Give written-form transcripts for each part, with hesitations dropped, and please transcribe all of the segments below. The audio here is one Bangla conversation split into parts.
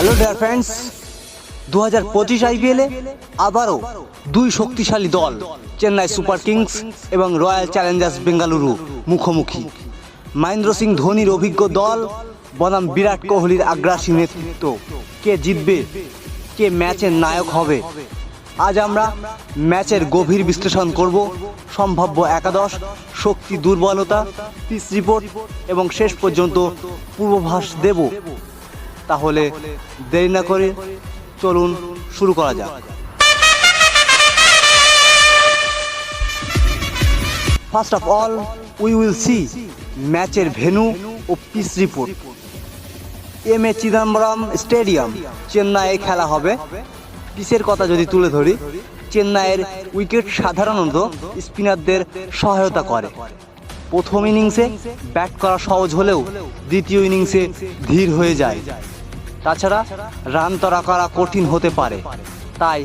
হ্যালো ডিয়ার ফ্রেন্ডস, 2025 আইপিএলে আবারও দুই শক্তিশালী দল চেন্নাই সুপার কিংস এবং রয়্যাল চ্যালেঞ্জার্স বেঙ্গালুরু মুখোমুখি। মহেন্দ্র সিং ধোনির অভিজ্ঞ দল বনাম বিরাট কোহলির আগ্রাসী নেতৃত্ব, কে জিতবে, কে ম্যাচের নায়ক হবে? আজ আমরা ম্যাচের গভীর বিশ্লেষণ করব, সম্ভাব্য একাদশ, শক্তি দুর্বলতা, পিচ রিপোর্ট এবং শেষ পর্যন্ত পূর্বাভাস দেব। তাহলে দেরি না করে চলুন শুরু করা যাক। First of all we will see ম্যাচের venue O pitch report. M A Chidambaram stadium, চেন্নাইয়ে খেলা হবে। পিচের কথা যদি তুলে ধরি, চেন্নাইয়ের উইকেট সাধারণত স্পিনারদের সহায়তা করে। প্রথম ইনিংসে ব্যাট করা সহজ হলেও দ্বিতীয় ইনিংসে ধীর হয়ে যায়। তাছাড়া রান তাড়া করা কঠিন হতে পারে, তাই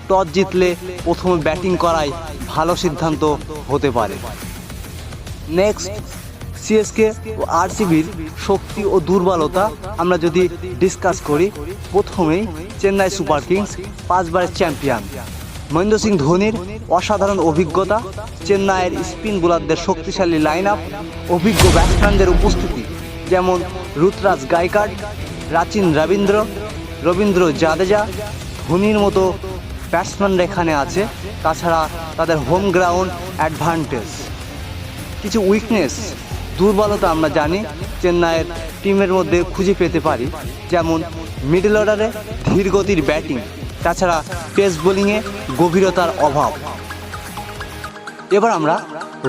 টস জিতলে প্রথমে ব্যাটিং করাই ভালো সিদ্ধান্ত হতে পারে। নেক্সট, সিএসকে ও আরসিবির শক্তি ও দুর্বলতা আমরা যদি ডিসকাস করি, প্রথমেই চেন্নাই সুপার কিংস 5 বারের চ্যাম্পিয়ন। মহেন্দ্র সিং ধোনির অসাধারণ অভিজ্ঞতা, চেন্নাইয়ের স্পিন বোলারদের শক্তিশালী লাইন আপ, অভিজ্ঞ ব্যাটসম্যানদের উপস্থিতি যেমন ঋতুরাজ গায়কোয়াড়, রাচিন রবীন্দ্র জাদেজা, ধোনির মতো ব্যাটসম্যানরা এখানে আছে। তাছাড়া তাদের হোম গ্রাউন্ড অ্যাডভান্টেজ। কিছু উইকনেস, দুর্বলতা আমরা জানি চেন্নাইয়ের টিমের মধ্যে খুঁজে পেতে পারি, যেমন মিডল অর্ডারে ধীরগতির ব্যাটিং, তাছাড়া পেস বোলিংয়ে গভীরতার অভাব। এবার আমরা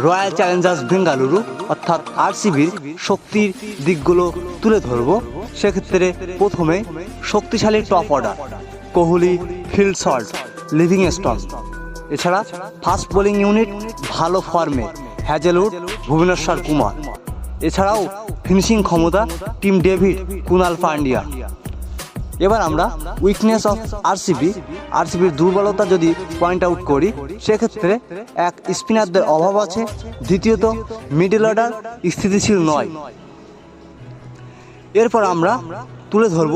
রয়্যাল চ্যালেঞ্জার্স বেঙ্গালুরু অর্থাৎ আরসিবির শক্তির দিকগুলো তুলে ধরব। সেক্ষেত্রে প্রথমে শক্তিশালী top order, Kohli, Phil Salt, Livingstone. এছাড়া ফাস্ট বোলিং ইউনিট ভালো ফর্মে, হ্যাজেলউড, ভুবনেশ্বর কুমার। এছাড়াও ফিনিশিং ক্ষমতা টিম ডেভিড, কুনাল পান্ডিয়া। এবার আমরা উইকনেস অফ আরসিবির দুর্বলতা যদি পয়েন্ট আউট করি, সেক্ষেত্রে এক, স্পিনারদের অভাব আছে। দ্বিতীয়ত, মিডল অর্ডার স্থিতিশীল নয়। এরপর আমরা তুলে ধরব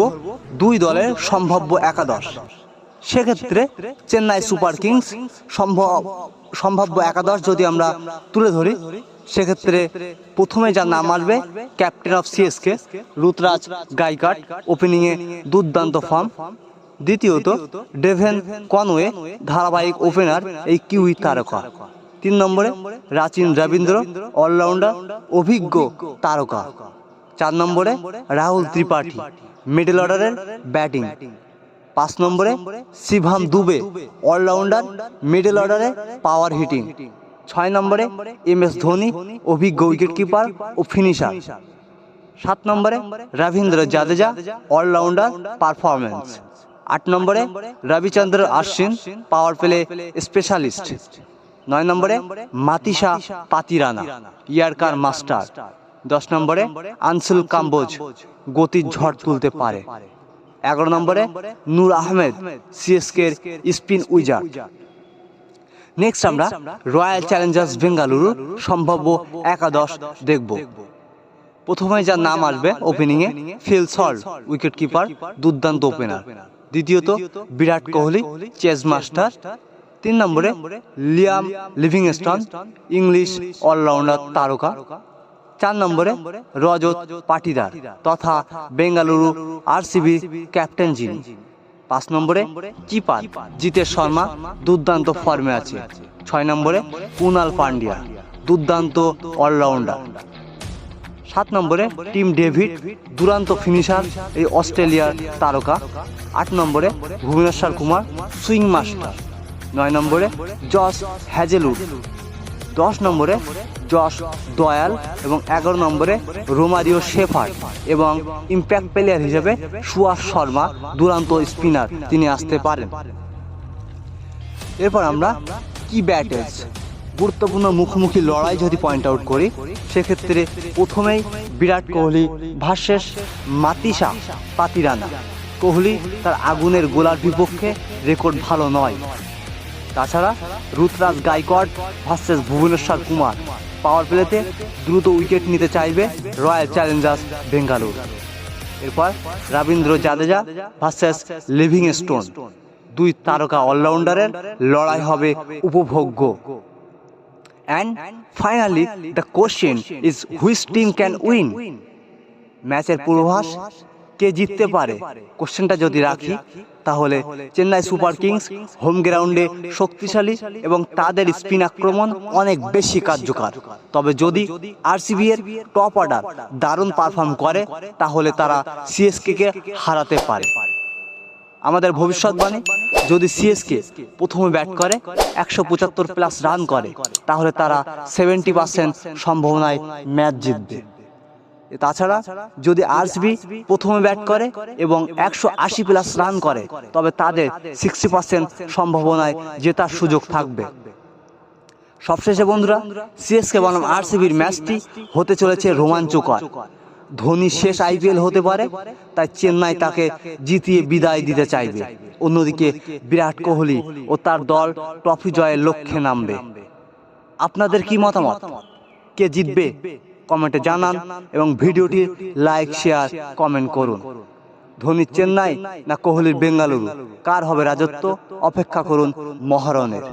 দুই দলের সম্ভাব্য একাদশ। সেক্ষেত্রে চেন্নাই সুপার কিংস সম্ভাব্য একাদশ যদি আমরা তুলে ধরি, সেক্ষেত্রে প্রথমে যার নাম আসবে ক্যাপ্টেন অফ সিএসকে ঋতুরাজ গায়কোয়াড়, ওপেনিংয়ে দুর্দান্ত ফর্ম। দ্বিতীয়ত ডেভেন কনওয়ে, ধারাবাহিক ওপেনার এই কিউই তারকা। 3 নম্বরে রাচিন রবীন্দ্র, অলরাউন্ডার, অভিজ্ঞ তারকা। 4 নম্বরে রাহুল ত্রিপাঠী, মিডল অর্ডারের ব্যাটিং। 5 নম্বরে শিভাম দুবে, অলরাউন্ডার, মিডল অর্ডারে পাওয়ার হিটিং। 6 নম্বরে MS ধোনি, অভিজ্ঞ উইকেট কিপার ও ফিনিশার। 7 নম্বরে রবীন্দ্র জাদেজা, অলরাউন্ডার, পারফরম্যান্স। 8 নম্বরে Ravichandran Ashwin, power play specialist. 9 নম্বরে মাতিসা পাতিরানা, ইয়ার্কার মাস্টার। 10 নম্বরে আনসুল কাম্বোজ, গতির ঝড় তুলতে পারে। 11 নম্বরে নূর আহমেদ, সিএসকের স্পিন উইজার্ড। নেক্সট আমরা রয়্যাল চ্যালেঞ্জার্স বেঙ্গালুরু সম্ভাব্য একাদশ দেখব। প্রথমে যার নাম আসবে ওপেনিংয়ে ফিল সল্ট, উইকেট কিপার, দুর্দান্ত ওপেনার। দ্বিতীয়ত বিরাট কোহলি, চেস মাস্টার। 3 নম্বরে লিয়াম লিভিংস্টোন, ইংলিশ অলরাউন্ডার তারকা। 4 নম্বরে রজত পাটিদার তথা বেঙ্গালুরু আরসিবি ক্যাপ্টেন যিনি। 5 নম্বরে কিপার জিতেশ শর্মা, দুর্দান্ত ফর্মে আছে। 6 নম্বরে কুনাল পান্ডিয়া, দুর্দান্ত অলরাউন্ডার। 7 নম্বরে টিম ডেভিড, দুর্দান্ত ফিনিশার এই অস্ট্রেলিয়ার তারকা। 8 নম্বরে ভুবনেশ্বর কুমার, সুইং মাস্টার। 9 নম্বরে জস হ্যাজেলউড। 10 নম্বরে জশ দয়াল এবং 11 নম্বরে রোমারিও শেফার্ড এবং ইম্প্যাক্ট প্লেয়ার হিসেবে সুয়াস শর্মা, দুর্দান্ত স্পিনার, তিনি আসতে পারেন। এরপর আমরা কি ব্যাটেজ, গুরুত্বপূর্ণ মুখোমুখি লড়াই যদি পয়েন্ট আউট করি, সেক্ষেত্রে প্রথমেই বিরাট কোহলি ভার্সেস মাতিসা পাতিরানা। কোহলি তার আগুনের গোলার বিপক্ষে রেকর্ড ভালো নয়। তাছাড়া ঋতুরাজ গায়কোয়াড় ভার্সেস ভুবনেশ্বর কুমার, পাওয়ার প্লেতে দ্রুত উইকেট নিতে চাইবে রয়্যাল চ্যালেঞ্জার্স বেঙ্গালুরু। এরপর রবীন্দ্র জাদেজা ভার্সেস লিভিংস্টোন, দুই তারকা অলরাউন্ডারের লড়াই হবে উপভোগ্য। And finally the question is which team can win. ম্যাচের পূর্বাভাস, কে জিততে পারে? কোশ্চেনটা যদি রাখি তাহলে চেন্নাই সুপার কিংস হোম গ্রাউন্ডে শক্তিশালী এবং তাদের স্পিন আক্রমণ অনেক বেশি কার্যকর। তবে যদি আরসিবি এর টপ অর্ডার দারুণ পারফর্ম করে তাহলে তারা সিএসকে কে হারাতে পারে। আমাদের ভবিষ্যৎবাণী, যদি সিএসকে প্রথমে ব্যাট করে 175+ রান করে তাহলে তারা 70% সম্ভাবনায় ম্যাচ জিতবে। তাছাড়া যদি আরসিবি প্রথমে ব্যাট করে এবং 180+ রান করে তবে তাদের 60% সম্ভাবনায় জেতার সুযোগ থাকবে। সবশেষে বন্ধুরা, সিএসকে বনাম আরসিবির ম্যাচটি হতে চলেছে রোমাঞ্চকর। ধোনির শেষ আইপিএল হতে পারে, তাই চেন্নাই তাকে জিতিয়ে বিদায় দিতে চাইবে। অন্যদিকে বিরাট কোহলি ও তার দল ট্রফি জয়ের লক্ষ্যে নামবে। আপনাদের কি মতামত? কে জিতবে কমেন্টে জানান এবং ভিডিওটি লাইক, শেয়ার, কমেন্ট করুন। ধোনির চেন্নাই না কোহলির বেঙ্গালুরু, কার হবে রাজত্ব? অপেক্ষা করুন মহারণের।